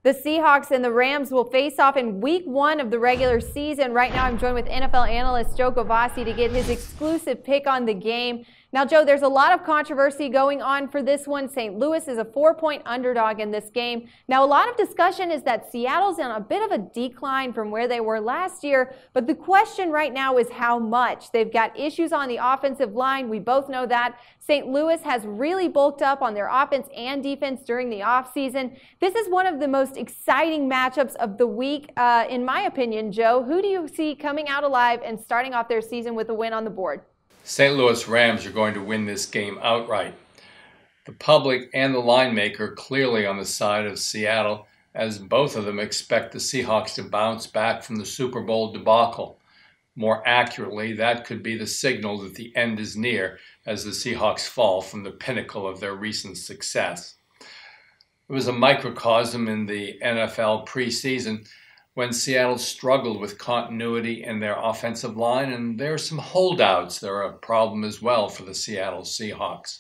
The Seahawks and the Rams will face off in week 1 of the regular season. Right now, I'm joined with NFL analyst Joe Gavassi to get his exclusive pick on the game. Now, Joe, there's a lot of controversy going on for this one. St. Louis is a 4-point underdog in this game. Now, a lot of discussion is that Seattle's on a bit of a decline from where they were last year, but the question right now is how much. They've got issues on the offensive line. We both know that. St. Louis has really bulked up on their offense and defense during the offseason. This is one of the most exciting matchups of the week, in my opinion, Joe. Who do you see coming out alive and starting off their season with a win on the board? St. Louis Rams are going to win this game outright. The public and the line maker clearly on the side of Seattle, as both of them expect the Seahawks to bounce back from the Super Bowl debacle. More accurately, that could be the signal that the end is near as the Seahawks fall from the pinnacle of their recent success. It was a microcosm in the NFL preseason when Seattle struggled with continuity in their offensive line, and there are some holdouts that are a problem as well for the Seattle Seahawks.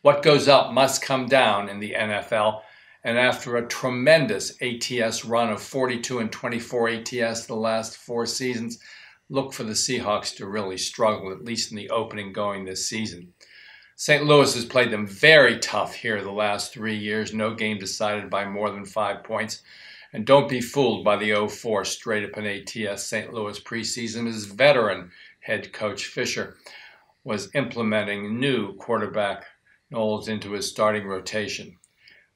What goes up must come down in the NFL, and after a tremendous ATS run of 42 and 24 ATS the last 4 seasons, look for the Seahawks to really struggle, at least in the opening going this season. St. Louis has played them very tough here the last 3 years, no game decided by more than 5 points. And don't be fooled by the 0-4 straight-up in ATS St. Louis preseason, as veteran head coach Fisher was implementing new quarterback Knowles into his starting rotation.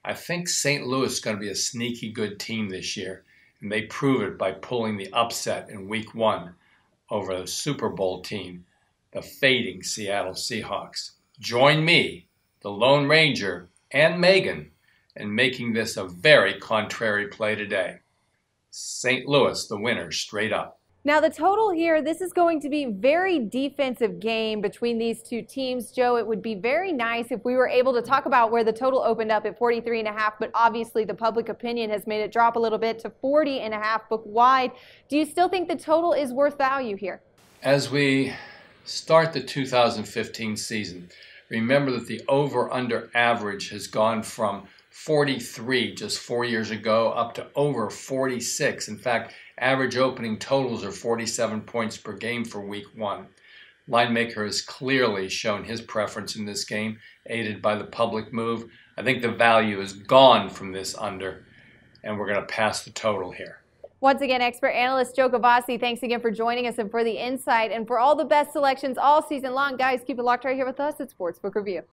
I think St. Louis is going to be a sneaky good team this year, and they prove it by pulling the upset in week 1 over the Super Bowl team, the fading Seattle Seahawks. Join me, the Lone Ranger, and Megan, in making this a very contrary play today. St. Louis, the winner, straight up. Now, the total here, this is going to be a very defensive game between these two teams. Joe, it would be very nice if we were able to talk about where the total opened up at 43.5, but obviously the public opinion has made it drop a little bit to 40.5, book wide. Do you still think the total is worth value here? As we start the 2015 season, remember that the over-under average has gone from 43 just 4 years ago up to over 46. In fact, average opening totals are 47 points per game for week 1. Linemaker has clearly shown his preference in this game, aided by the public move. I think the value is gone from this under, and we're going to pass the total here. Once again, expert analyst Joe Gavassi, thanks again for joining us and for the insight and for all the best selections all season long. Guys, keep it locked right here with us at Sportsbook Review.